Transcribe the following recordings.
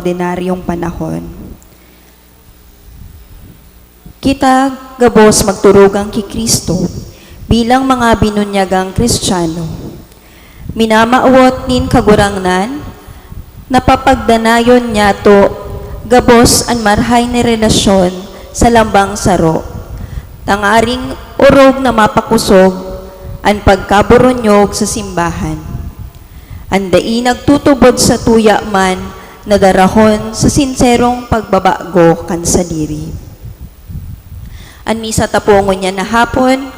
ordinaryong panahon. Kita gabos magturugang ki Kristo bilang mga binunyagang Kristiyano. Minamaawot nin kagurangnan, napapagdanayon niya to gabos an marhay ni relasyon sa lambang saro. Tangaring urog na mapakusog an pagkaburunyog sa simbahan. Andai nagtutubod sa tuya man na darahon sa sinserong pagbabago kan sa diri. An misa tapongon niya na hapon,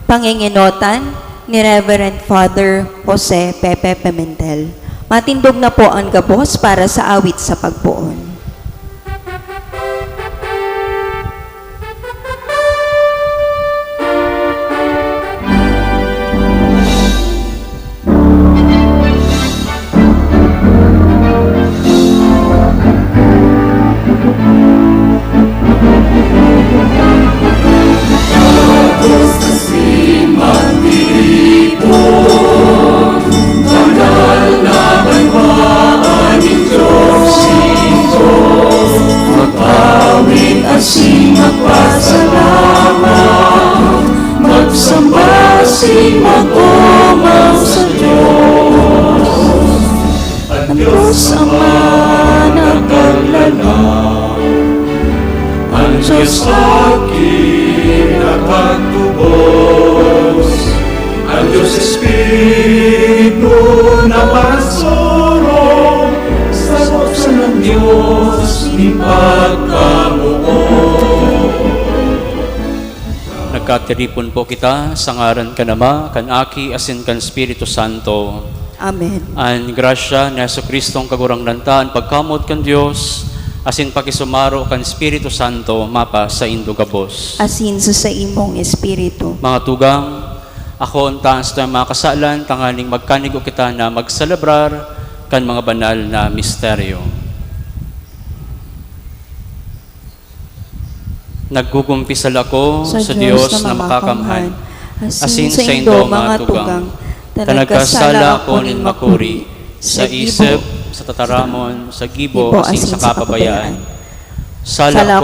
panginginotan ni Reverend Father Jose Pepe Pimentel. Matindog na po ang gabos para sa awit sa pagpuon. Diyos Ama nagkalala, ang Diyos akin nakatubos, ang Diyos Espiritu na pasoro, sa buksan ng Diyos ni pagkamuo. Nagkatiripon po kita sa ngaran ka nama, kan Aki asin kan Espiritu Santo. Amen. An grasya ni Jesucristong kagurangnan ang pagkamot kan Dios asin pakisumaro kan Espiritu Santo mapa sa indo gabos. Asin sa imong espiritu. Mga tugang, ako untaan sa mga kasalan tanganing magkanigo kita na magselebrar kan mga banal na misteryo. Nagkukumpisal ako sa Dios na makakamhan, asin sa indo mga tugang, nagkasala ako nin makuri, sa isip, sa tataramon, sa gibo, asin sa kapabayaan. Sala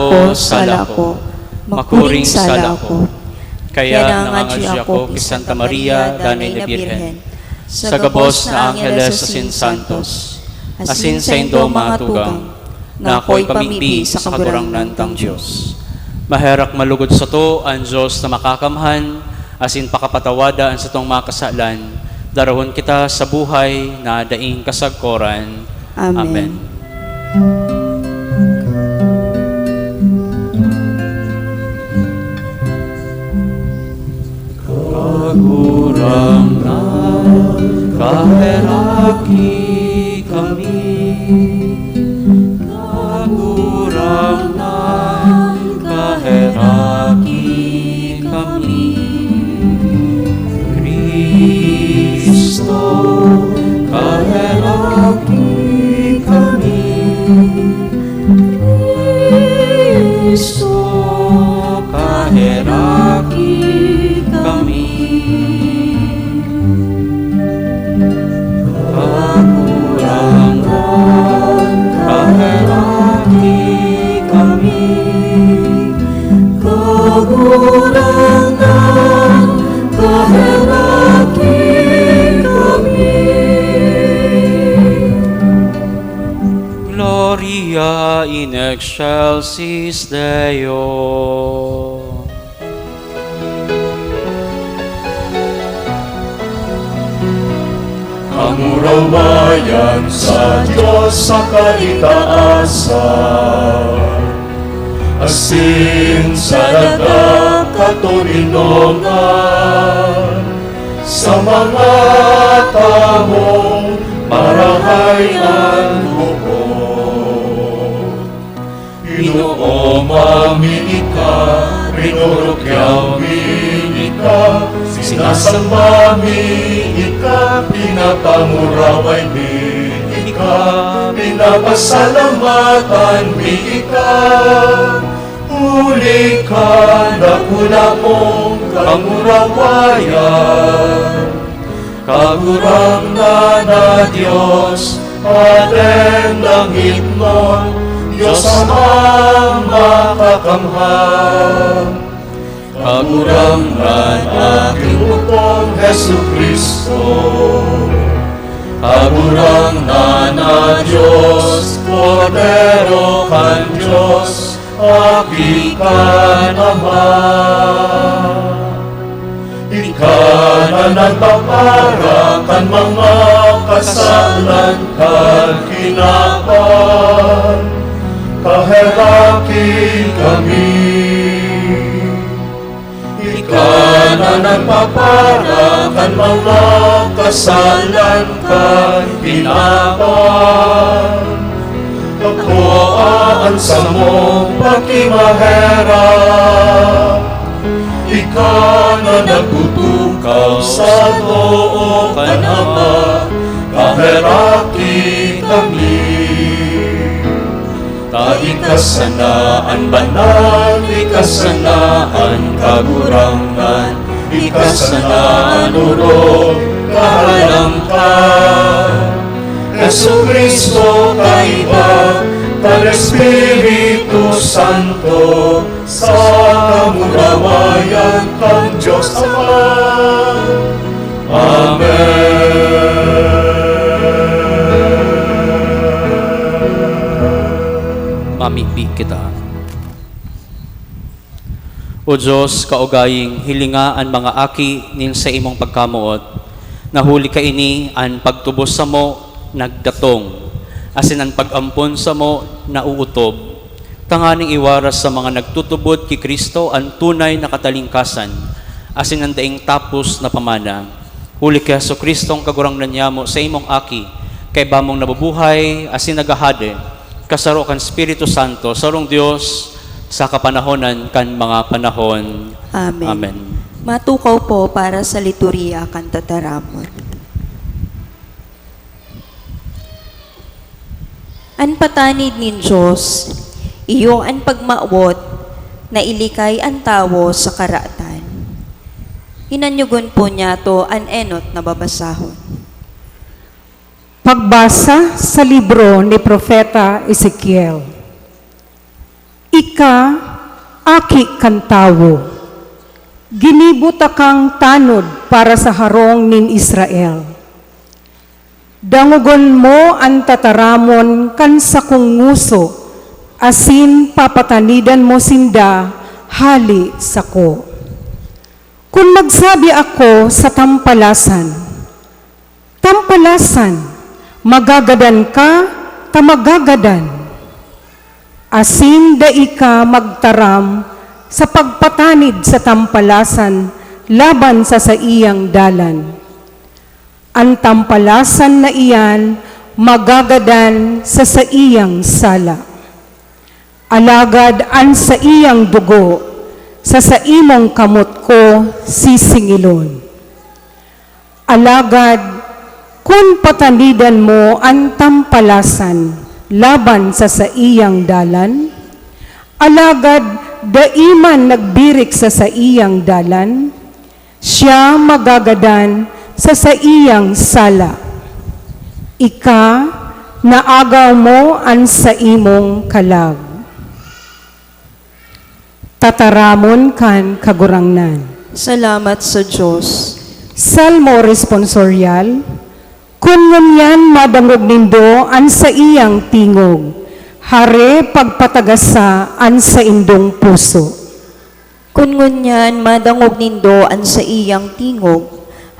ko, makuring sala ko. Kaya nangadya ako kay Santa Maria, Danay na Birhen, sa gabos na Angeles asin Santos, asin sa indo mga tugang, na ako'y pamigbi sa kagurangnan tang Diyos. Maherak malugod sa to ang Diyos na makakamhan, asin pakapatawada ang sa tong mga kasalan, darahon kita sa buhay na daing kasagkoran. Amen. Kagurang-nan, kaheraki kami. Kagurang-nan, kaheraki kami. Kristo, kaheraki kami. Kristo, kaheraki kami. Kagurangan, kaheraki kami. Kagurangan, kaheraki kami. Gloria in excelsis Deo. Kamurawayan sa Diyos sa kaitaasan, asin sa dagat katulinongan, sa mga taong marahay ang buo. Inoong mamika, rinurukyaw ika, sinasamba ika, pinapanguraway ika, pinapasalamatan ika. Huli ka na kuna mong kamurawayan, kagurang na Diyos, aten langit mo, Diyos amang makakamham. Kagurangan aking putong Hesu Kristo, kagurangan na Diyos, Kordero kan Diyos, aki kan Ama. Ika na nagpapara kan mga kasalan kan kinapan, kaheraki kami. Ika na nagpapara kan mga kasalan kan kinapan, kakuaan sa mong pakimahera. Ika na nagtutukaw sa too kan Ama, kaheraki kami. Ikasanaan banal, ikasanaan kagurangan, ikasanaan urong kahalangkan. Jesu Kristo kaiba, kan Espiritu Santo, sa kamurawayan kan Diyos Ama. Amen. Mamigbi kita. O Diyos, kaugaying hilingaan mga aki nin sa imong pagkamuot, nahuli ka ini an pagtubos sa mo nagdatong, asin ang pag-ampon sa mo nauutob, tanganing iwaras sa mga nagtutubod ki Kristo ang tunay na katalingkasan, asin ang daing tapos na pamana. Huli ka so Kristong kagurangnan niya mo sa imong aki, kay bamong nabubuhay, asin nagahade, kasaro kan Espiritu Santo, sarong Diyos, sa kapanahonan kan mga panahon. Amen. Amen. Matukaw po para sa liturya kan tataramon. An patanid nin Diyos, iyong an pagmaawot, na ilikay ang tawo sa karatan. Inanyugon po niya to an enot na babasahon. Pagbasa sa libro ni Propeta Ezekiel. Ika, aki kantawo, ginibot akang tanod para sa harong nin Israel. Dangugon mo ang tataramon kan sa kunguso, asin papatanidan mo sinda hali sako. Kung magsabi ako sa tampalasan, magagadan ka, tamagagadan. Asin da ika magtaram sa pagpatanid sa tampalasan, laban sa iyang dalan. Ang tampalasan na iyan magagadan sa iyang sala. Alagad an sa iyang dugo, sa imong kamot ko sisingilon. Alagad, kung patanidan mo ang tampalasan laban sa iyang dalan, alagad daiman nagbirik sa iyang dalan, siya magagadan sa iyang sala. Ika, naagaw mo an sa imong kalag. Tataramon kan kagurangnan. Salamat sa Diyos. Salmo responsorial, kun nganyan madangog nindo an sa iyang tingog, hare pagpatagasa an sa indong puso. Kun ngunyan madangog nindo an sa iyang tingog,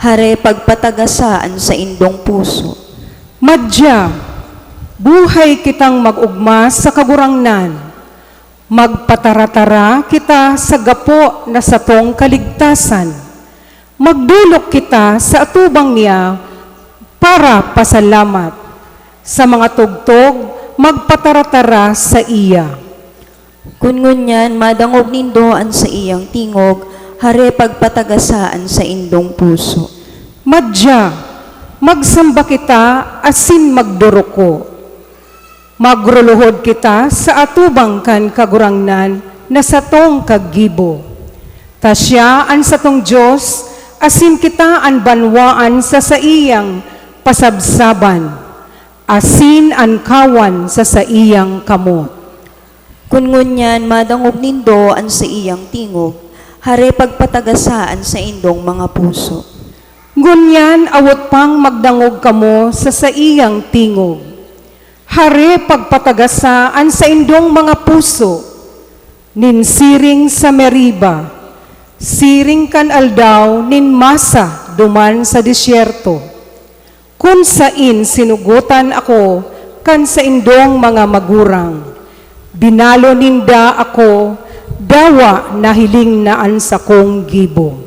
hare pagpatagasaan sa indong puso. Madya, buhay kitang mag-ugma sa kagurangnan, magpataratara kita sa gapo na satong kaligtasan, magdulok kita sa atubang niya para pasalamat, sa mga tugtog magpataratara sa iya. Kun ngunyan madangog nindo an sa iyang tingog, hare pagpatagasaan sa indong puso. Madya, magsamba kita asin magduruko. Magruluhod kita sa atubang kan kagurangnan na satong kaggibo. Tasya an satong Diyos, asin kita an banwaan sa iyang pasabsaban, asin an kawan sa iyang kamot. Kun ngunyan madangog nindo an sa iyang tingog, hare pagpatagasaan sa indong mga puso. Ngunyan awot pang magdangog kamo sa iyang tingog, hare pagpatagasaan sa indong mga puso, ninsiring sa Meriba, siring kan aldaw nin masa duman sa disyerto. Kung sain sinugutan ako kan sa indong mga magurang, dinalo ninda ako, dawa nahiling naan sa kong gibo.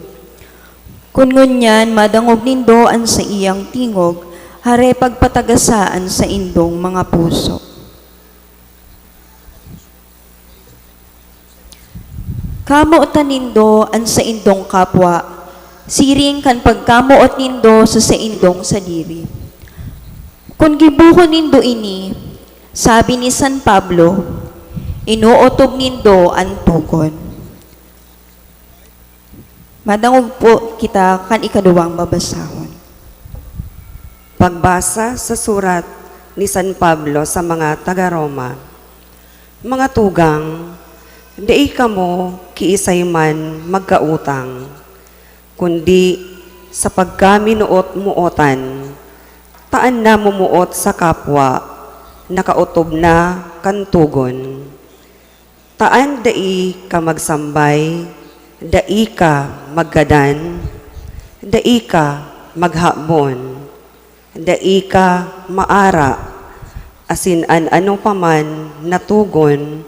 Kun ngunyan madangog nindo an sa iyang tingog, hare pagpatagasaan sa indong mga puso. Kamuotan nindo an sa indong kapwa, siring kan pagkamuot nindo sa indong sadiri. Kung gibuhon nindo ini, sabi ni San Pablo, inuotob nindo ang tugon. Madangog po kita kan ikaduwang babasahon. Pagbasa sa surat ni San Pablo sa mga taga-Roma. Mga tugang, di kamo kiisay man magkautang, kundi sa pagkaminuot muotan, taan na mumuot sa kapwa, nakautob na kantugon. Taan dai ka magsambay, dai ka maggadan, dai ka maghabon, dai ka maara, asin ano paman natugon,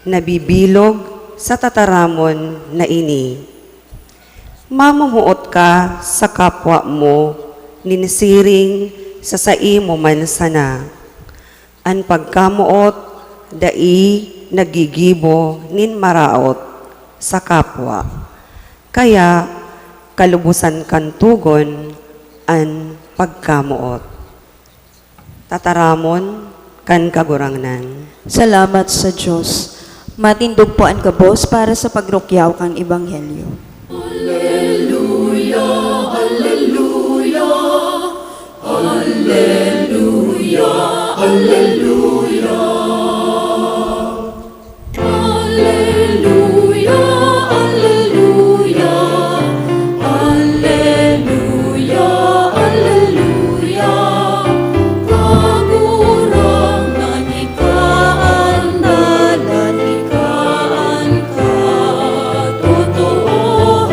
nabibilog sa tataramon na ini. Mamumuot ka sa kapwa mo, ninisiring sa imo man sana. An pagkamuot, dai nagigibo nin maraot sa kapwa. Kaya kalubusan kantugon an pagkamuot. Tataramon kan kagurangnan. Salamat sa Diyos. Matindog po ang kabos para sa pagrukyaw kang Ebanghelyo. Totoo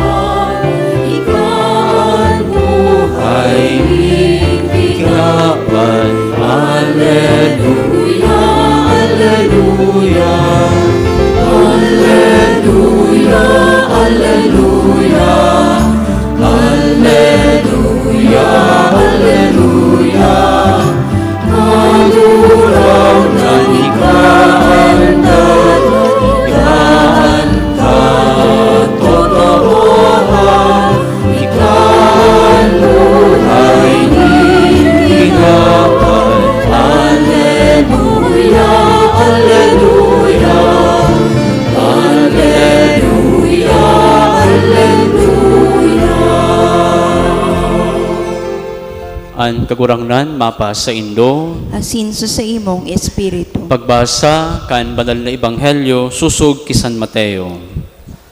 an kagurangnan mapa sa Indo. asin sa imong espiritu. Pagbasa kan banal na ebanghelyo susog ki San Mateo.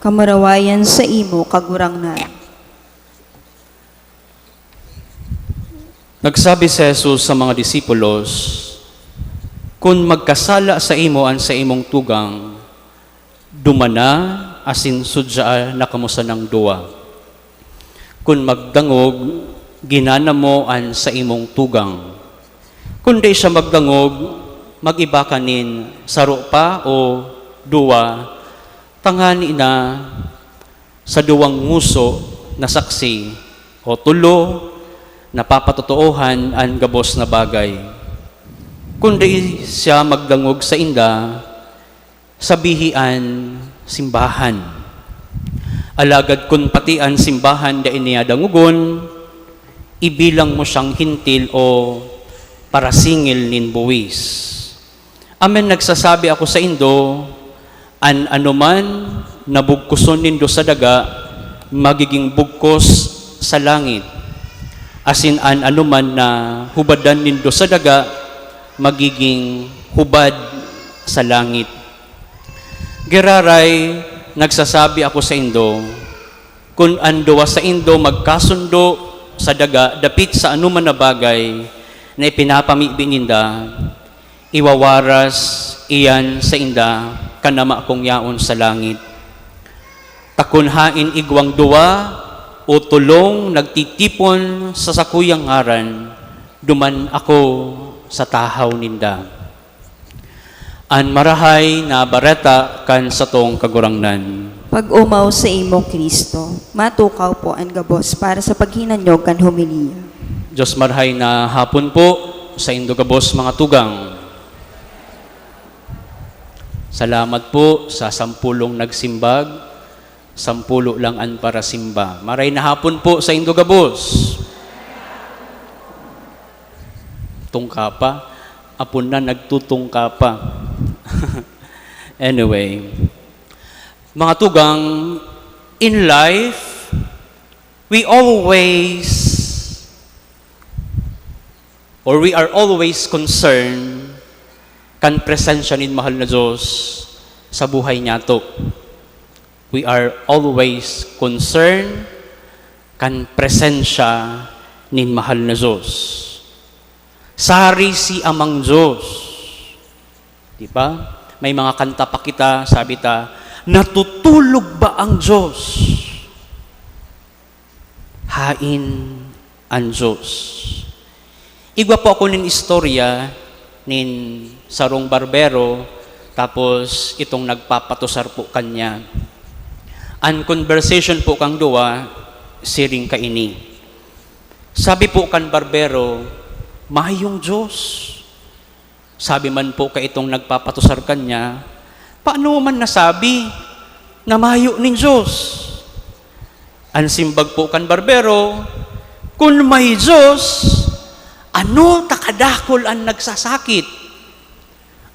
Kamarawayan sa imo kagurangnan. Nagsabi si Jesus sa mga disipulos, kung magkasala sa imo an sa imong tugang, dumana asin sudya na kamusa ng duwa. Kung magdangog, ginana mo an sa imong tugang. Kung di siya magdangog, mag-iba kanin saro pa o duwa, tangani na sa duwang nguso na saksi o tulo, napapatotoohan ang gabos na bagay. Kung di siya magdangog sa inda, sabihian simbahan. Alagad kun pati ang simbahan da iniadangugon, ibilang mo siyang hintil o parasingil nin buwis. Amen, nagsasabi ako sa Indo, an anuman nabugkuson nindo sa daga, magiging bugkos sa langit. Asin an anuman na hubadan nindo sa daga, magiging hubad sa langit. Geraray, nagsasabi ako sa Indo, kung andowa sa Indo magkasundo sa daga, dapit sa anuman na bagay na ipinapamibininda, iwawaras iyan sa inda, kanama kong yaon sa langit. Takunhain igwang duwa o tulong nagtitipon sa sakuyang ngaran, duman ako sa tahaw ninda. An marahay na bareta kan sa tong kagurangnan. Pag umaw sa imo Kristo, matukaw po ang gabos para sa paghinanyog kan homilya. Diyos marahay na hapon po sa Indo gabos mga tugang. Salamat po sa 10 nagsimbag, 10 lang an para simba. Maray na hapon po sa Indo gabos. Tungka pa, apon na nagtutungka pa. Anyway, mga tugang, in life, we are always concerned kan presensya ni mahal na Diyos sa buhay niya to. We are always concerned kan presensya ni mahal na Diyos. Sari si amang Diyos. Di ba? May mga kanta pa kita, sabi ta, natutulog ba ang Diyos? Hain ang Diyos. Igwa po ako nin istorya nin sarong barbero, tapos itong nagpapatusar po kanya. An conversation po kang duwa, siring kaini. Sabi po kan barbero, mahayong Diyos. Sabi man po ka itong nagpapatusar kanya, paano man nasabi na mahayo ning Diyos? An simbag po kan barbero, kung may Diyos, ano takadakol ang nagsasakit?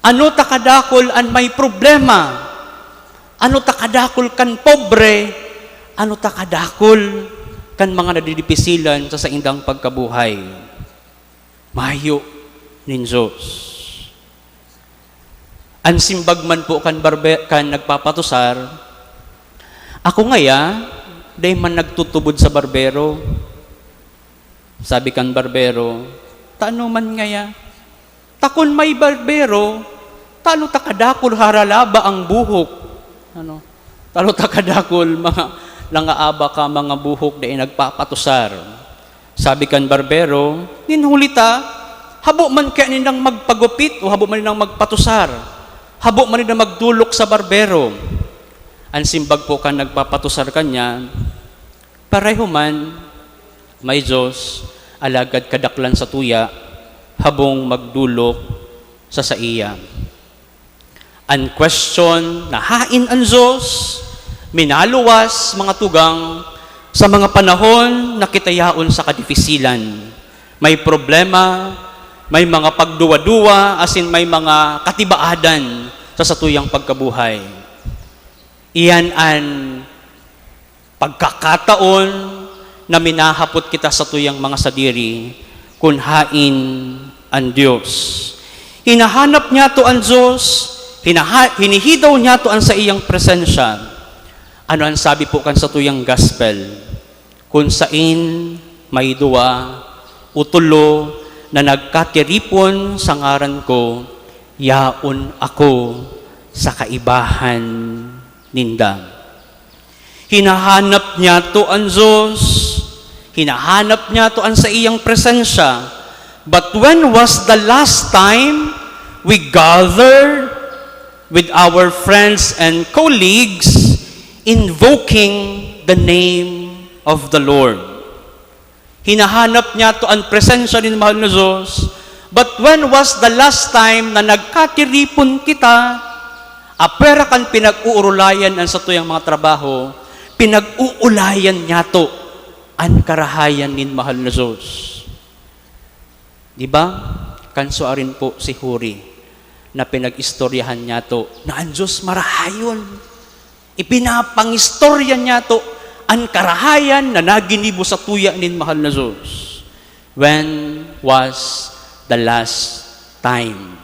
Ano takadakol ang may problema? Ano takadakol kan pobre? Ano takadakol kan mga nadidipisilan sa indang pagkabuhay? Mahayo ning Diyos. Ang simbag man po kan nagpapatusar, ako ngaya, day man nagtutubod sa barbero. Sabi kan barbero, tano man ngaya, takon may barbero, talo takadakol haralaba ang buhok. Ano? Talo takadakol mga langaaba ka mga buhok day nagpapatusar. Sabi kan barbero, ninhulita, habo man kaya ninang magpagupit o habo man ninang magpatusar. Habo man ninang magdulok sa barbero. Ang simbag po kan nagpapatusar kanya, pareho man, may Diyos, alagad kadaklan sa tuya, habong magdulok sa saiya. Ang question na hain ang Diyos, minaluwas mga tugang, sa mga panahon na kitayaon sa kadifisilan. May problema, may mga pagduwa-duwa, asin may mga katibaadan sa satuyang pagkabuhay. Iyan ang pagkakataon na minahapot kita sa tuyang mga sadiri kunhain ang Diyos. Hinahanap niya to ang Diyos, hinihidaw niya to ang sa iyang presensya. Ano ang sabi po kan sa tuyang gospel? Kung sain may duwa, utulo, na nagkatiripon sa ngaran ko, yaon ako sa kaibahan ninda. Hinahanap niya to ang Diyos, hinahanap niya to ang sa iyang presensya. But when was the last time we gathered with our friends and colleagues invoking the name of the Lord? Hinahanap niya to ang presensya ni mahal na Diyos. But when was the last time na nagkatiripon kita, apera kan pinag-uurulayan ang sa tuyang mga trabaho, pinag-uulayan niya to ang karahayan ni mahal na Diyos. Diba? Kanso rin po si Huri na pinag-istoryahan niya to na ang Diyos marahayon. Ipinapangistorya niya to ang karahayan na naginibo sa tuya ni mahal na Diyos. When was the last time?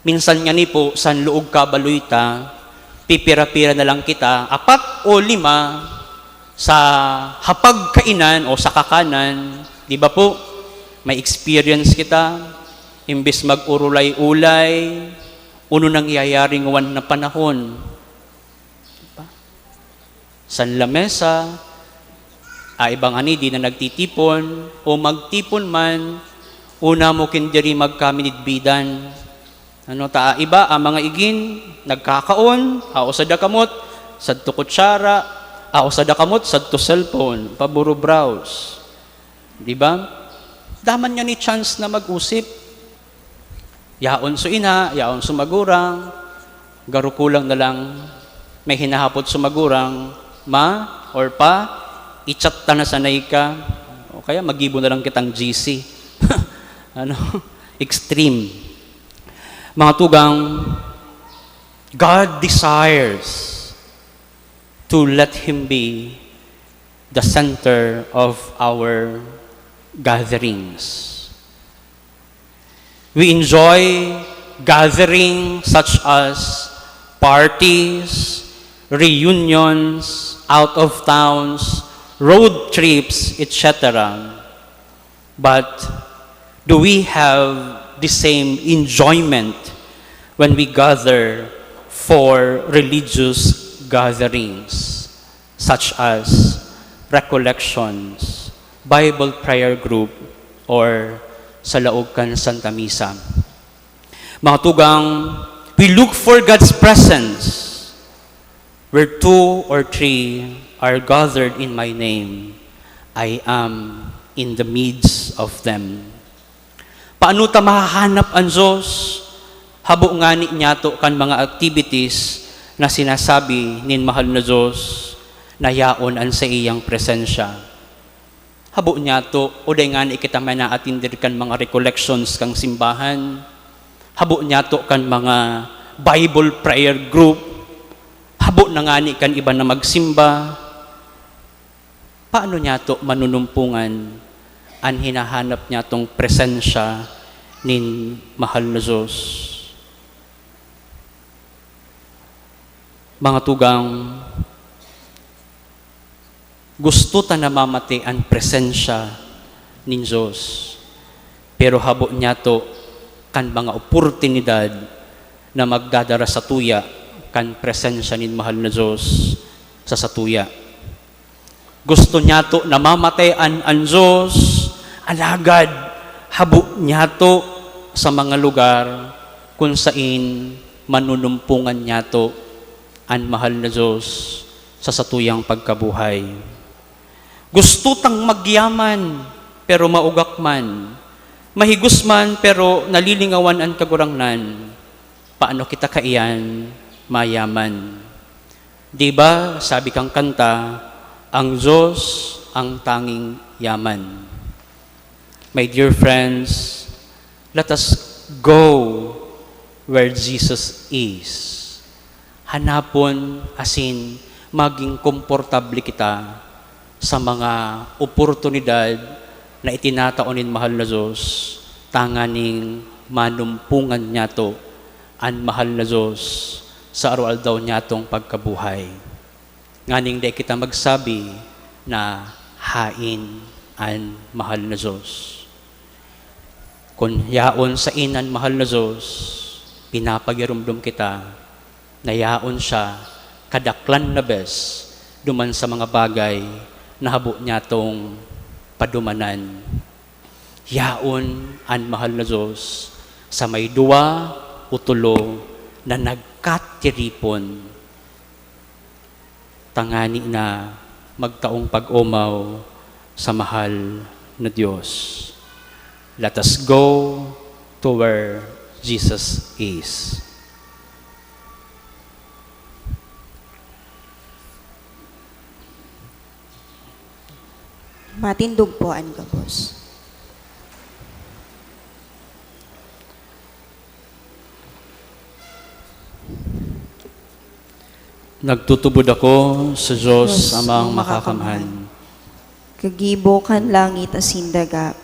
Minsan nga ni po, san luog ka baluyta, pipira-pira na lang kita, 4 o 5 sa hapag kainan o sa kakanan, di ba po? May experience kita, imbis mag-urulay-ulay, uno nang yayaring na panahon. San lamesa, ibang di na nagtitipon, o magtipon man, una mo kindiri magkaminidbidan. Iba, ang mga igin, nagkakaon, sa dakamot, sadto kutsara, sa dakamot, sadto cellphone, paburo browse. Diba? Daman niya ni chance na mag-usip. Yaon so ina, yaon so magurang, garukulang na lang, may hinahapot so magurang, ma or pa, i-chat ta na sanay ka, o kaya mag-ibo na lang kitang GC. Extreme. Mga tugang, God desires to let Him be the center of our gatherings. We enjoy gathering such as parties, reunions, out of towns, road trips, etc. But do we have the same enjoyment when we gather for religious gatherings, such as recollections, Bible prayer group, or sa laog kan Santa Misa? Mga tugang, we look for God's presence. Where 2 or 3 are gathered in my name, I am in the midst of them. Paano ta mahahanap ang Diyos? Habo nga niya to kan mga activities na sinasabi nin mahal na Diyos na yaon ang sa iyang presensya. Habo niya to, o day nga ni kita may naatindir kan mga recollections kang simbahan. Habo niya to kan mga Bible prayer group. Habo na nga ni kan iba na magsimba. Paano niya to manunumpungan ang hinahanap niya tong presensya nin mahal na Diyos? Mga tugang, gusto ta na mamati ang presensya nin Diyos. Pero habo niya to kan mga oportunidad na magdadara sa tuya kan presensya nin mahal na Diyos sa satuya. Gusto niya to namamatayan ang Diyos, alagad habo niya to sa mga lugar kung saan manunumpungan niya to ang mahal na Diyos sa satuyang pagkabuhay. Gusto tang magyaman pero maugak man, mahigos man pero nalilingawan ang kagurangnan. Paano kita kaiyan mayaman? Diba, sabi kang kanta, ang Diyos ang tanging yaman. My dear friends, let us go where Jesus is. Hanapon asin maging komportable kita sa mga oportunidad na itinataonin mahal na Diyos, tanganing manumpungan niya to an mahal na Diyos sa araw-aldaw niya tong pagkabuhay. Nganing di kita magsabi na hain an mahal na Diyos. Kung yaon sa inan mahal na Diyos, pinapagirumdum kita na yaon siya kadaklan na bes duman sa mga bagay na habo niya tong padumanan. Yaon an mahal na Diyos sa may duwa o tulo na nagkatiripon. Tangani na magtaong pag-umaw sa mahal na Diyos. Let us go to where Jesus is. Matindog po ang gabos. Nagtutubod ako sa Diyos amang makakamhan. Kagibo kan langit asin daga,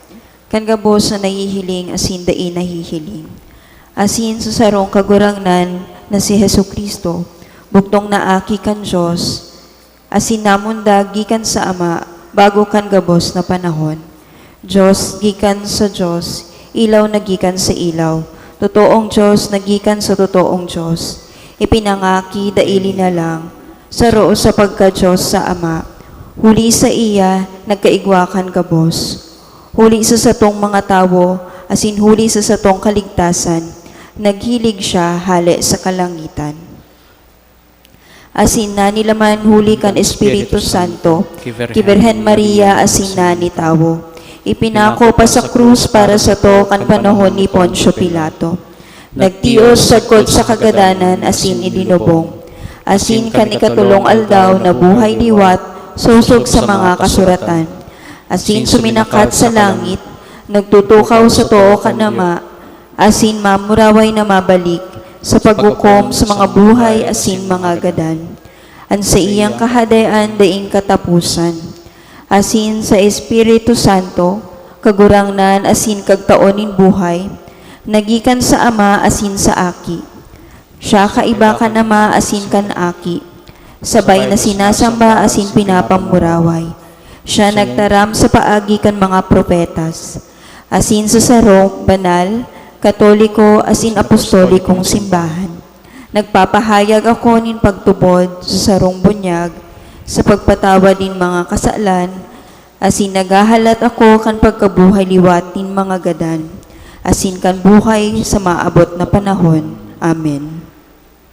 kan gabos na nahihiling asin dai nahihiling. Asin sa sarong kagurangnan na si Hesu Kristo, bugtong naaki kan Diyos, asin namunda gikan sa Ama, bago kan gabos na panahon. Diyos gikan sa Diyos, ilaw na gikan sa ilaw, totoong Diyos na gikan sa totoong Diyos. Ipinangaki daili na lang, sa roo sa pagka-Diyos sa Ama, huli sa iya, nagkaigwakan gabos. Huli sa satong mga tawo, asin huli sa satong kaligtasan, naghilig siya hali sa kalangitan. Asin na nilaman huli kan Espiritu Santo, Kiberhen Maria asin na ni tawo. Ipinako pa sa krus para sa to kan panahon ni Poncio Pilato. Nagtios sagkod sa kagadanan asin idinubong. Asin kan ikatulong aldaw na buhay liwat, susog sa mga kasuratan. Asin suminakat sa langit, nagtutukaw sa too kanama, asin mamuraway na mabalik, sa paghukom sa mga buhay asin mga gadan. An sa iyang kahadayan daing katapusan. Asin sa Espiritu Santo, kagurangnan asin kagtaonin buhay, nagikan sa Ama asin sa Aki. Siya kaiba ka nama asin kan Aki, sabay na sinasamba asin pinapamuraway. Siya nagtaram sa paagi kan mga propetas, asin sa sarong banal, katoliko asin apostolikong simbahan. Nagpapahayag ako nin pagtubod sa sarong bunyag, sa pagpatawad din mga kasalan, asin nagahalat ako kan pagkabuhay liwat nin mga gadan, asin kan buhay sa maabot na panahon. Amen.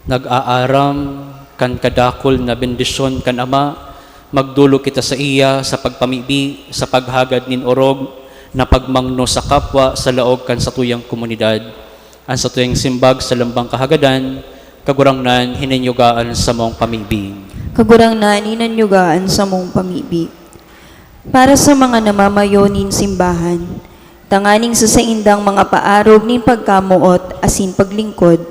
Nag-aaram kan kadakol na bendisyon kan Ama, magdulo kita sa iya sa pagpamibi, sa paghagad nin orog, na pagmangno sa kapwa sa laog kan sa tuyang komunidad. Ang sa tuyang simbag sa lambang kahagadan, kagurangnan hininyugaan sa mong pamibi. Kagurangnan hinanyugaan sa mong pamibi. Para sa mga namamayo nin simbahan, tanganing sa saindang mga paarog nin pagkamuot asin paglingkod,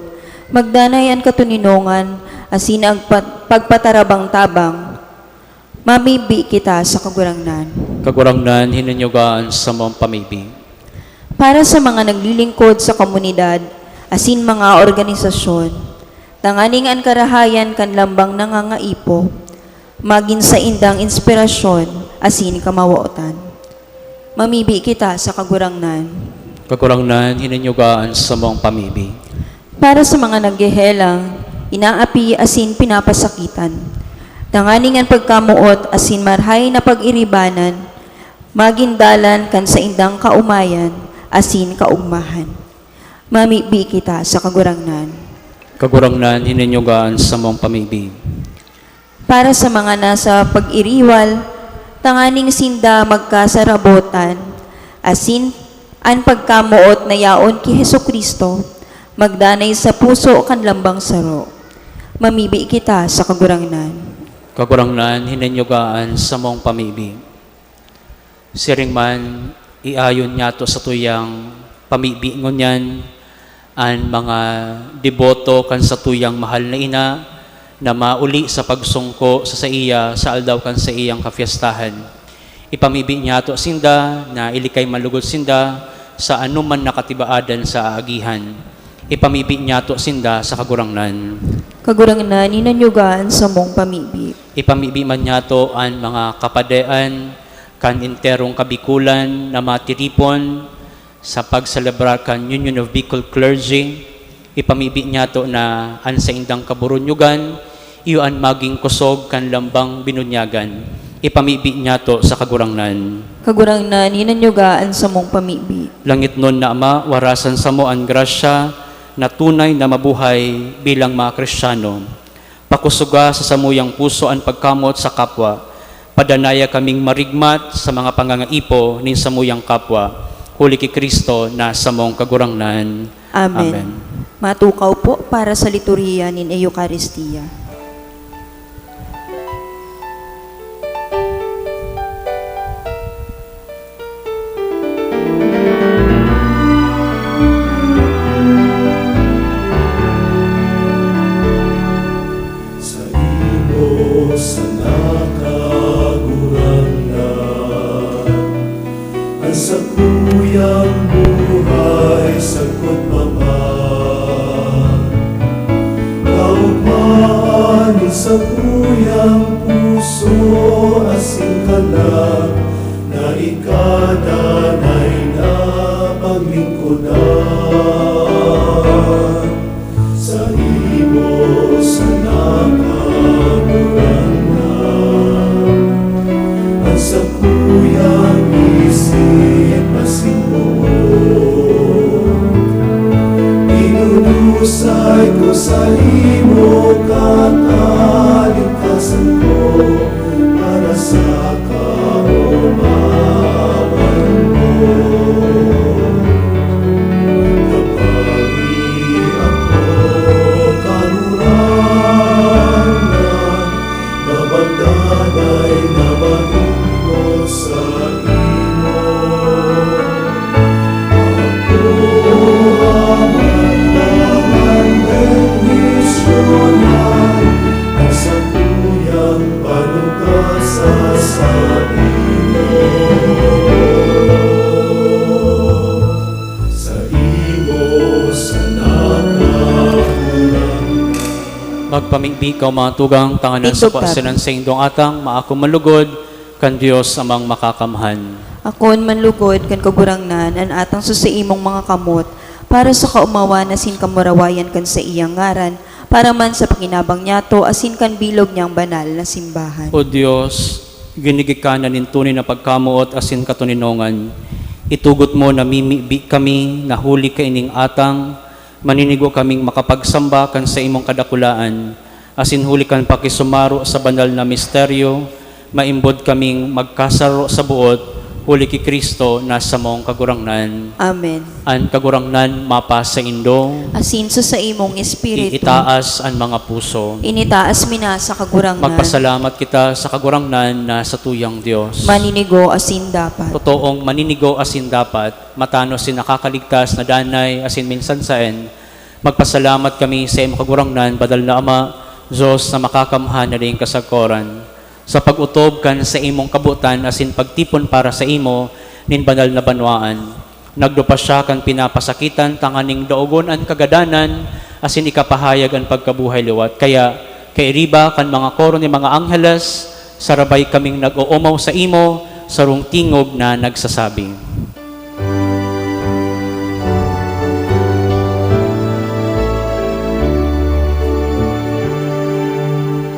magdanay ang katuninongan asin ang pagpatarabang tabang, mamibi kita sa kagurangnan. Kagurangnan hininyugaan sa mong pamibi. Para sa mga naglilingkod sa komunidad, asin mga organisasyon, tanganing ang karahayan kan lambang nangangaipo, magin sa indang inspirasyon, asin kamawautan. Mamibi kita sa kagurangnan. Kagurangnan hininyugaan sa mong pamibi. Para sa mga naggehelang, inaapi asin pinapasakitan, tanganing ang pagkamuot asin marhay na pag-iribanan, magindalan kan sa indang kaumayan, asin kaugmahan. Mamibi kita sa kagurangnan. Kagurangnan hininyugaan sa mong pamibi. Para sa mga nasa pag-iriwal, tanganing sinda magkasarabotan, asin ang pagkamuot na yaon ki Hesu Kristo, magdanay sa puso kan lambang saro. Mamibi kita sa kagurangnan. Kagurangnan hininyugaan sa mong pamibi. Siring man, iayon niya to sa tuyang pamibi ngunyan, ang mga deboto kan sa tuyang mahal na ina, na mauli sa pagsungko sa iya sa aldaw kan sa iyang kafiestahan. Ipamibi niya to sinda na ilikay malugod sinda sa anuman nakatibaadan sa agihan. Ipamibi niya to sinda sa kagurangnan. Kagurangnan, inanyugaan sa mong pamibi. Ipamibi man niya to ang mga kapadean kan interong kabikulan na matiripon sa pagselebrar kan Union of Bicol Clergy. Ipamibi niya to na an sa indang kaburunyugan, iyon maging kusog kan lambang binunyagan. Ipamibi niya to sa kagurangnan. Kagurangnan, inanyugaan sa mong pamibi. Langit nun na Ama, warasan sa mo ang grasya na tunay na mabuhay bilang mga Kristiyano. Pakusuga sa samuyang puso ang pagkamot sa kapwa. Padanaya kaming marigmat sa mga pangangaipo nin samuyang kapwa. Huli ki Kristo na sa mong kagurangnan. Amen. Matukaw po para sa liturhiya nin Eucharistia. Sa imo sa nakagurangnan, ang sakuyang buhay sagot paman. Kaugmaan ni sakuyang puso asing kalag na ikadanay na paglingkudan. Sa imo sa nakagurangnan, ang sakuyang isip masinbuon. Inunusay ko sa imo katalingkasan ko para sa kaumawan mo. Kapagi ako karurangan, nabandanay na mahingkot sa imo. Ako aman bendisyonan, ang sakuyang panugasa sa imo. Sa imo sa nakagurangnan. Magpamigbi ka mga tugang tanganan sa Tindog, pasinan sa indong atang maako malugod kan Dios amang makakamhan. Akon manlugod kan kagurangnan an atang susaimong mga kamot para sa kaumawa na sin kamurawayan kan sa iyang ngaran para man sa pakinabang niyato asin kan bilog niyang banal na simbahan. O Diyos, ginigikanan nin tunay na pagkamuot asin katuninongan. Itugot mo na mimibi kami na huli ka ining atang, maninigo kaming makapagsamba kan sa imong kadakulaan, asin huli kan pakisumaro sa banal na misteryo, maimbod kaming magkasaro sa buot, huli ki Kristo na sa mong kagurangnan. Amen. An kagurangnan mapa sa indo, Asin sa imong espiritu. iitaas ang mga puso. Initaas mina sa kagurangnan. Magpasalamat kita sa kagurangnan na sa tuyang Diyos. Maninigo asin dapat. Totoong maninigo asin dapat, matano sin nakakaligtas na danay asin minsan saen. Magpasalamat kami sa imong kagurangnan, badal na Ama, Diyos na makakamhan na rin kasagkoran. Sa pag-utob kan sa imong kabutan asin pagtipon para sa imo nin banal na banwaan. Nagdupa siya kan pinapasakitan tanganing daogon ang kagadanan asin ikapahayag ang pagkabuhay liwat. Kaya kairiba kan mga koro ni mga angheles, sarabay kaming nag-uumaw sa imo, sarong tingog na nagsasabi.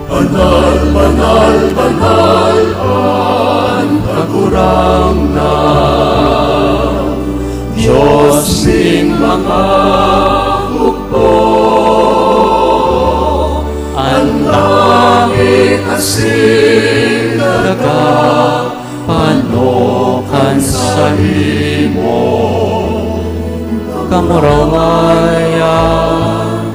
Banal, banal, banal ang kagurangnan, Diyos ning mga hukbo. Ang langit asin daga, panokan sa imo. Kamurawayan,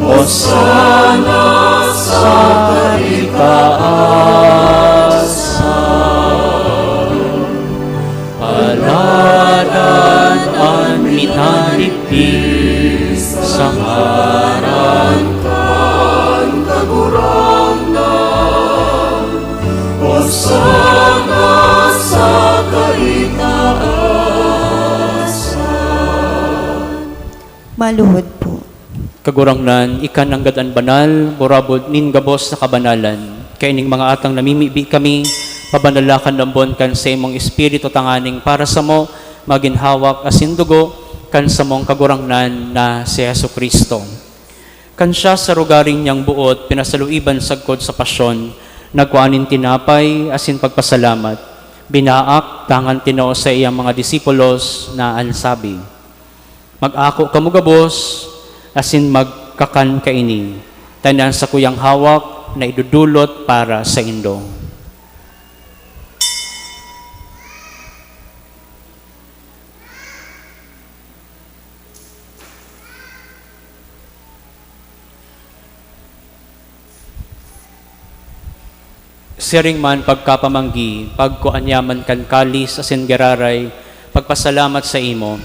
Hosana sa kaitaasan. paladan ang minalipis sa ngaran Kan kagurangnan, Hosana sa maluhod po. Kagurangnan, ikan ang gadan banal, borabod nin gabos sa kabanalan. Kaya ning mga atang namimibi kami, pabanalakan lambon kan sa imong espiritu tanganing para sa mo, maginhawak asin dugo, kan sa mong kagurangnan na si Yesu Kristo. Kan siya sa rugaring niyang buot, pinasaluiban sagkod sa pasyon, nagkuanin tinapay, asin pagpasalamat. Binaak, tangan tinao sa iyang mga disipulos na ansabi, mag-ako kamugabos, asin magkakan kaini, tanan sa kuyang hawak na idudulot para sa indo. Siring man pagkapamanggi, pagkuanyaman kan kalis asin geraray, pagpasalamat sa imo,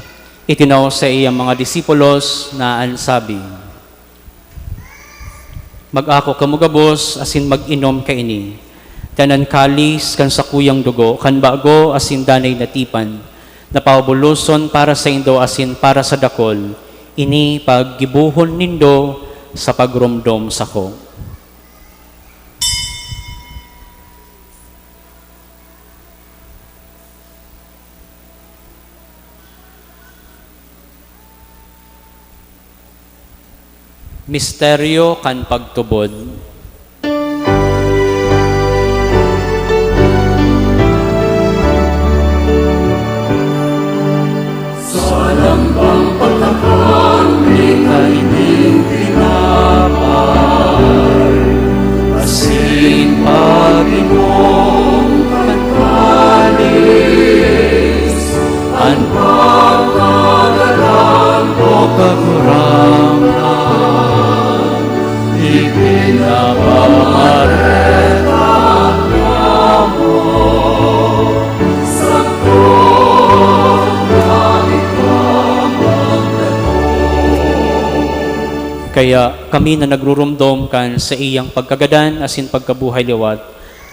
itinaw sa iyang mga disipulos na ansabi, mag-ako kamugabos asin mag-inom kaini, tanan kalis kan sa kuyang dugo, kan bago asin danay natipan, napawabuluson para sa indo asin para sa dakol, ini paggibuhon nindo sa pagrumdom sa ko. Misteryo kan pagtubod. Asin pag-inom kan kalis, ang pagkagalang o kakurangan, ipinapamareta mo sa Kaya kami na nagrurumdom kan sa iyang pagkagadan asin pagkabuhay liwat,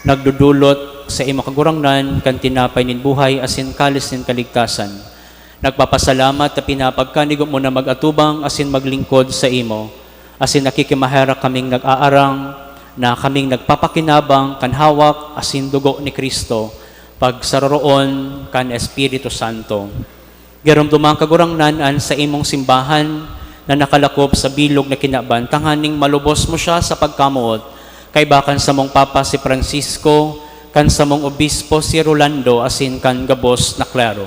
nagdudulot sa iyang makagurangnan kan tinapay nin buhay asin kalis nin kaligtasan. Nagpapasalamat na pinapagkanigo mo na mag-atubang asin maglingkod sa imo, asin nakikimahera kaming nag-aarang na kaming nagpapakinabang kan hawak asin dugo ni Kristo, pagsaroroon kan Espiritu Santo. Gerumdumang kagurangnan sa imong simbahan na nakalakop sa bilog na kinaban, tanganing malubos mo siya sa pagkamuot, kay bakan sa mong Papa si Francisco, kan sa mong Obispo si Rolando, asin kan gabos na klaro.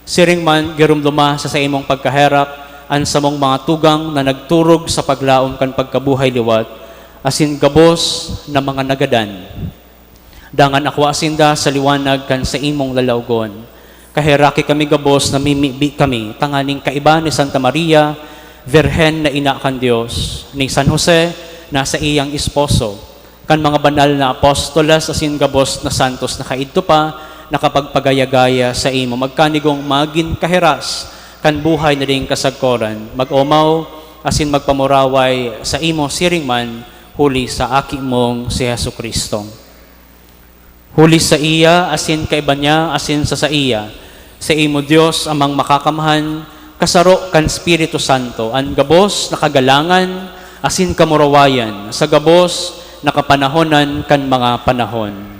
Siring man, gerumduma sa imong pagkaherap, an sa mong mga tugang na nagturog sa paglaom kan pagkabuhay liwat, asin gabos na mga nagadan. Dangan ako asinda sa liwanag kan sa imong lalawgon. Kahiraki kami gabos na mimibi kami, tanganing kaiba ni Santa Maria, Virhen na ina kan Diyos, ni San Jose na sa iyang esposo, kan mga banal na apostolas asin gabos na santos na kaidto pa, nakapagpagaya-gaya sa imo, magkanigong magin kahiras, kan buhay na ring kasagkoran, mag-omaw asin magpamuraway sa imo siring man, huli sa aki mong si Yesu Kristo. Huli sa iya, asin kaiba niya, asin sa iya, sa imo Diyos amang makakamahan, kasaro kan Espiritu Santo, ang gabos na kagalangan, asin kamurawayan, sa gabos na kapanahonan kan mga panahon.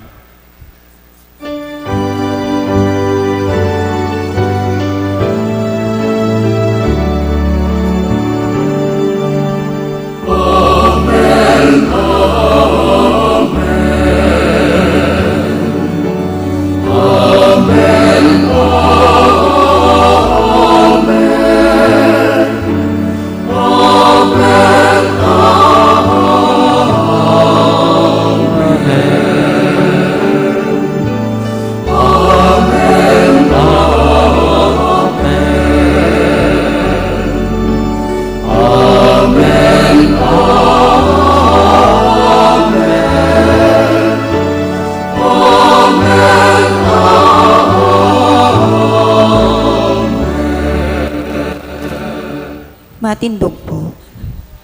Matindog po.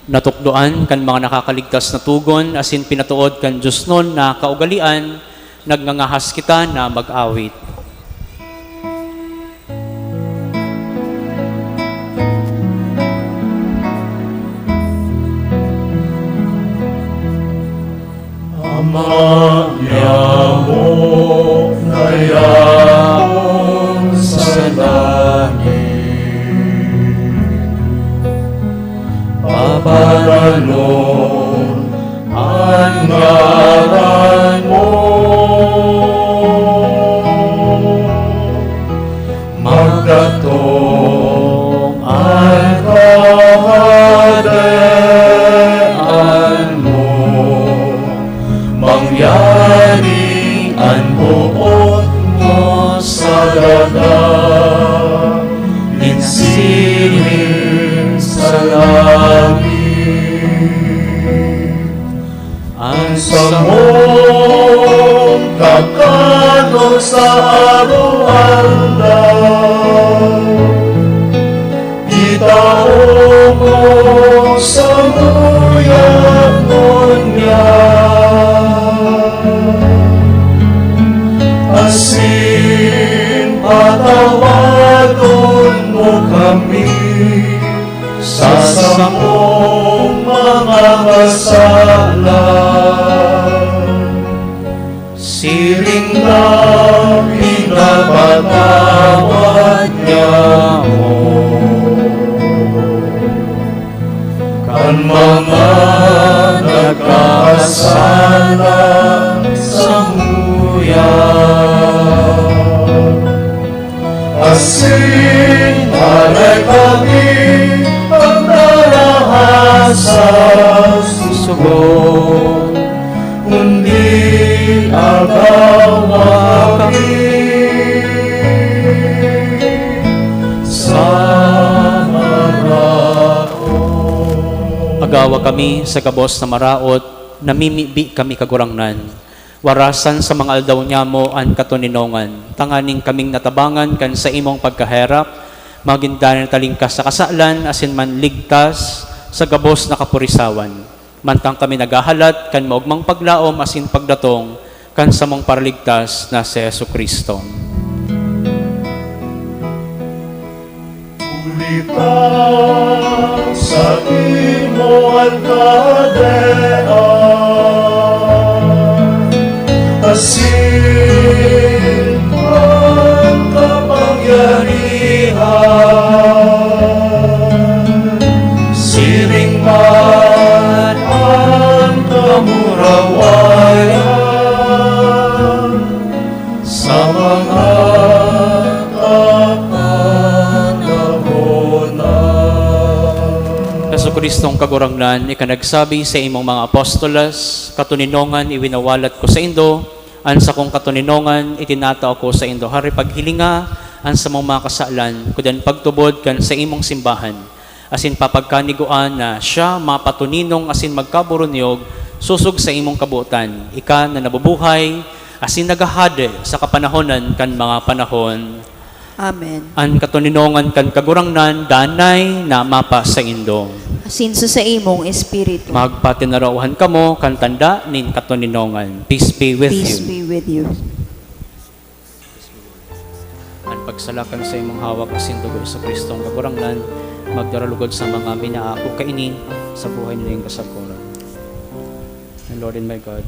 Natukdoan kan mga nakakaligtas na tugon, asin pinatuod kan Diyos nun na kaugalian, nagnangahas kita na mag-awit. Manyamok na yaon sa langit, paparalon ang ngalan mo. Magdatong ang kaharian mo, mangyari ang buot mo sa dagat, insirin sa langit. Ang samong kakanon sa araw-araw, itaon mo sa muyanon niya. Asin patawadon mo kami sa samong mga kasalan. Siring na pinapatawad niya mo kan mga nagkasala sa muyan. Asin alay kami ang narahasa susugo, kundi agawa kami sa maraot. Agawa kami sa kabos na maraot, namimibi kami kagurangnan. Warasan sa mga aldaw niya mo ang katuninongan. Tanganing kaming natabangan kan sa imong pagkaherap, magindanan talingkas sa kasalan, asin man ligtas sa gabos na kapurisawan. Mantang kami nagahalat, kan maugmang paglaom, asin pagdatong, kan sa mong paraligtas na si Jesucristo. Ulitan sa imo ang kadean, asin ang kapangyarihan, siring man ang kamurawayan sa mga Kristong kagurangnan, ikanagsabi sa imong mga apostolas, katuninongan iwinawalat ko sa indo, an sa kong katuninongan itinatao ko sa indo. Hari paghilinga, an sa mong mga kasalan, kudan pagtubod kan sa imong simbahan, asin papagkaniguan na siya mapatuninong asin magkaburunyog, susog sa imong kabuutan, ika na nabubuhay, asin nagahade sa kapanahonan kan mga panahon. Amen. An katuninongan kan kagurangnan, danay na mapa sa indo. Asinso sa imong espiritu. Magpatinarawahan kamo kan tanda nin katuninongan. Peace be with Peace you. be with you. Ang pagsalakan sa imong hawak asin dugo sa Kristong kagurangnan, magdaralugod sa mga minaako kaini sa buhay nilang kasapulan. And Lord and my God,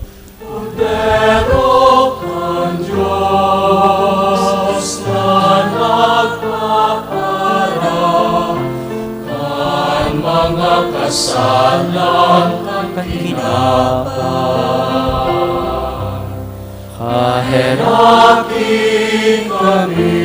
Derok ang Diyos na nagpapara, ang mga kasalan ng kinapang. Kaherakin kami.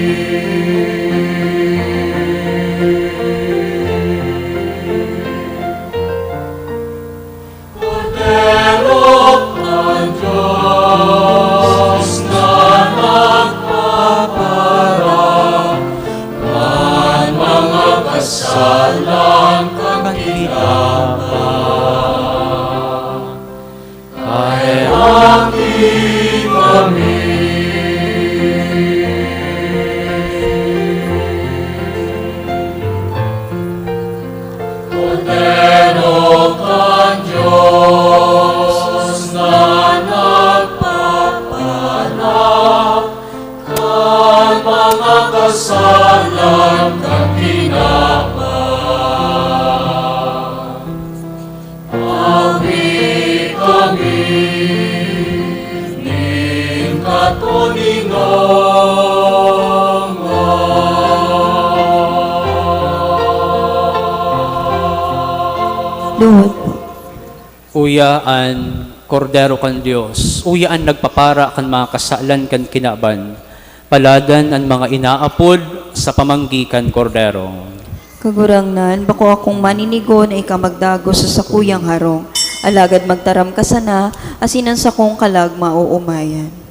Derok ang Diyos na nagpapara, ang mga kasalan kang kinapang. Kaherakin kami. Derok ang Diyos na nagpapanap, ang mga kasalan kang kinapang. Awi kami. Lord. Uyaan, kordero kan Dios. Uyaan nagpapara kan mga kasalan kan kinaban. Paladan ang mga inaapod sa pamanggikan kordero. Kagurangnan, bako akong maninigo na ikamagdago sa sakuyang harong. Alagad magtaram ka sana, asinan sa kong kalag mauumayan.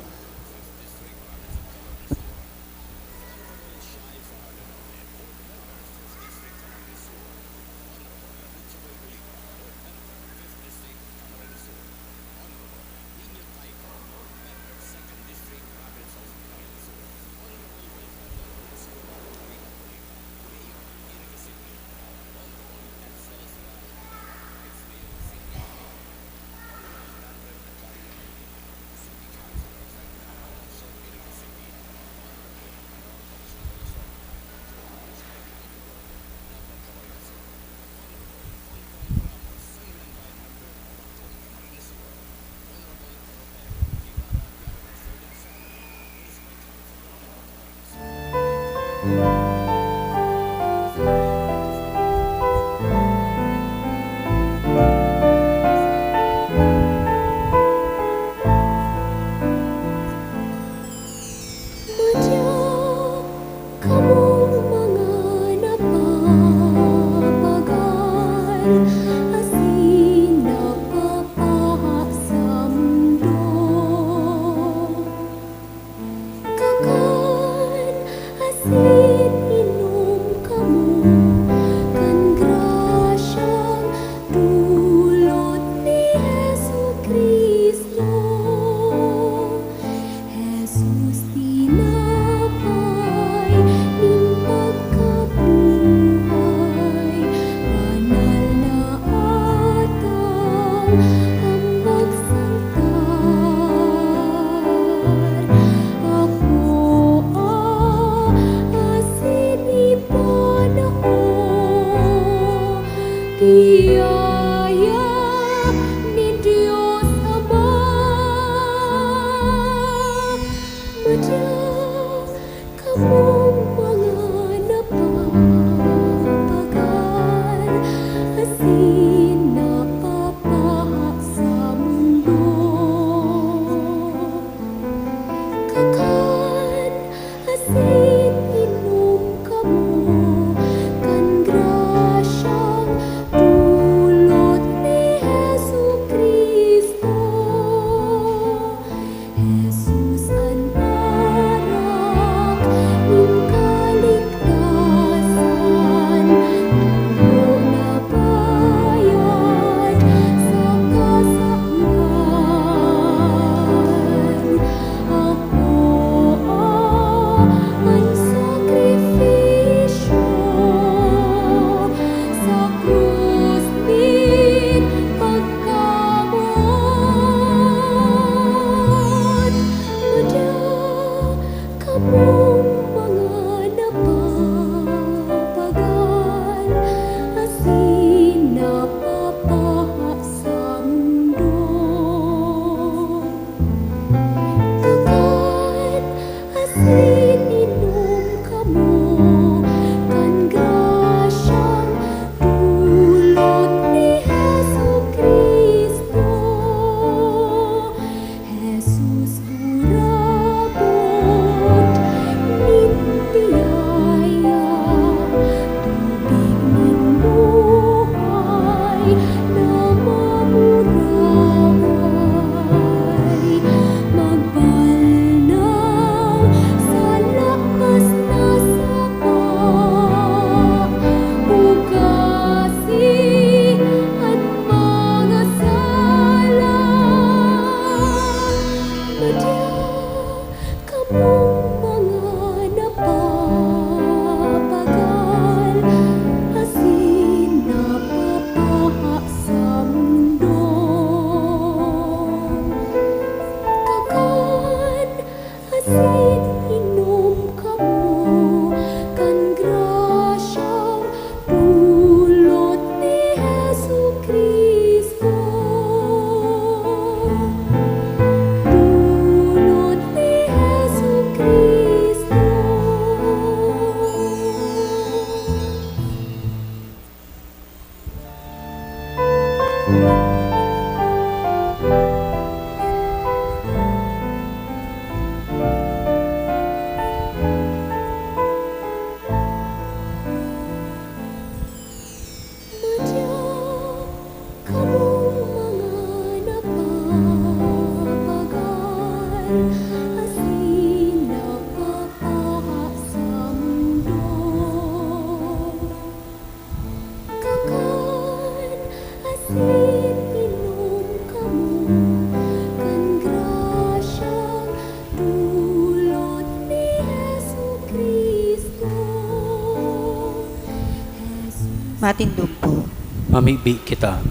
Matindog po. Mamigbi kita.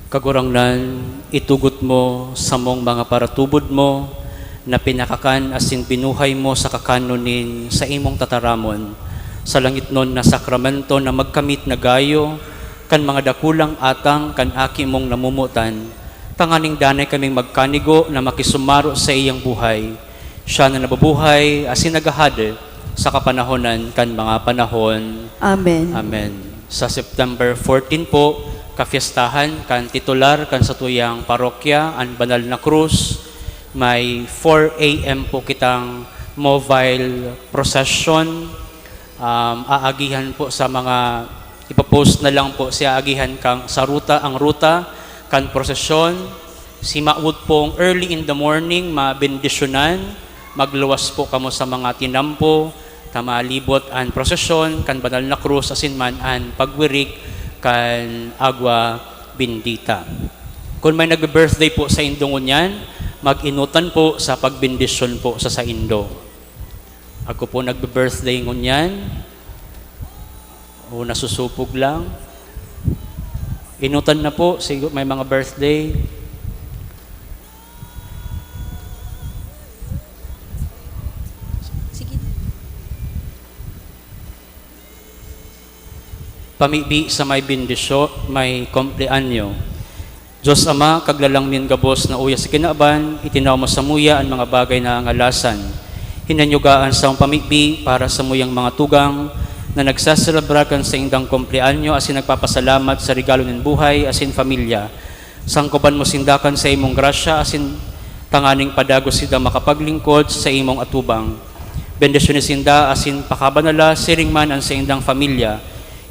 Kagurangnan, itugot mo sa mong mga paratubod mo, na pinakakan asin binuhay mo sa kakanonin sa imong tataramon, sa langit nun na sakramento na magkamit na gayo, kan mga dakulang atang kan aki mong namumutan, tanganing danay kaming magkanigo na makisumaro sa iyang buhay. Siya na nababuhay asin nagahade sa kapanahonan kan mga panahon. Amen. Amen. Sa September 14 po, kafiestahan kan titular kan sa tuyang parokya, ang Banal na Cruz. May 4 a.m. po kitang mobile procession. Aagihan po sa mga, ipapost na lang po siya agihan kang sa ruta, ang ruta kan prosesyon. Si maud pong early in the morning, mabendisyonan, magluwas po kamo sa mga tinampo, tamalibot ang prosesyon, kan Banal na Cruz, asin man ang pagwirik, kan agwa bendita. Kung may nag-birthday po sa indongon yan, mag-inutan po sa pagbendisyon po sa Indo. Ako po nag-birthday ngunyan, o nasusupog lang. Inutan na po, siguro may mga birthday. Sige. Pamibi sa may bendisyo, may kompleanyo. Diyos Ama, kaglalang min gabos na uya sa kinaaban, itinaw mo sa muya ang mga bagay na angalasan. Hinanyugaan sa pamibi para sa muyang mga tugang na nagsaselebrakan sa indang kompleanyo asin nagpapasalamat sa regalo ng buhay asin familia. Sangkoban mo sindakan sa imong grasya asin tanganing padagos sida makapaglingkod sa imong atubang. Bendisyon ni sinda asin pakabanala siring man ang sa indang familia.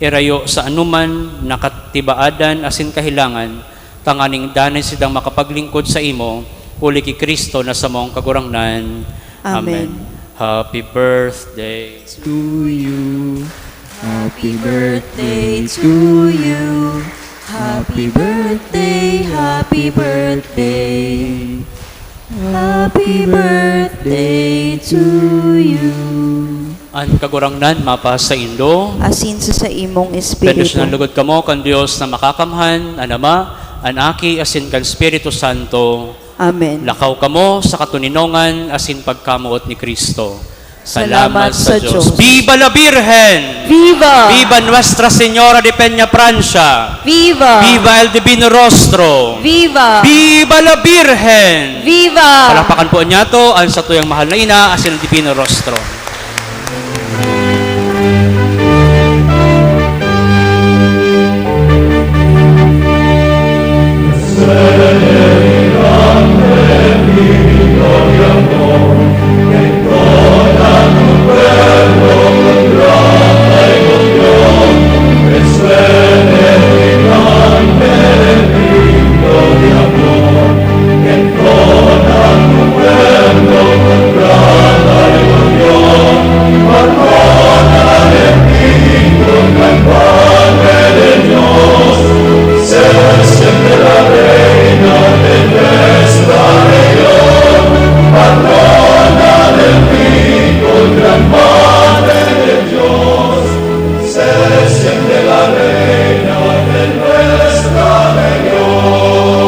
Irayo sa anuman nakatibaadan asin kahilangan. Tanganing danay sidang makapaglingkod sa imo, uli ki Kristo na sa mong kagurangnan. Amen. Happy birthday. To you, Happy birthday to you. Happy birthday, happy birthday. Happy birthday to you. Ang kagurangnan mapa sa Indo. Asin sa imong Bendisyon espiritu. ang lugod kamo kan Dios na makakamhan, ang Ama, ang Aki, asin kan Espiritu Santo. Amen. Lakaw kamo sa katuninongan asin pagkamuot ni Kristo. Salamat sa Diyos. Viva la Virgen! Viva! Viva Nuestra Señora de Peña Francia! Viva! Viva el Divino Rostro! Viva! Viva la Virgen! Viva! Palakpakan po niya to ang sa tuyang mahal na ina asin ang Divino Rostro. Amen.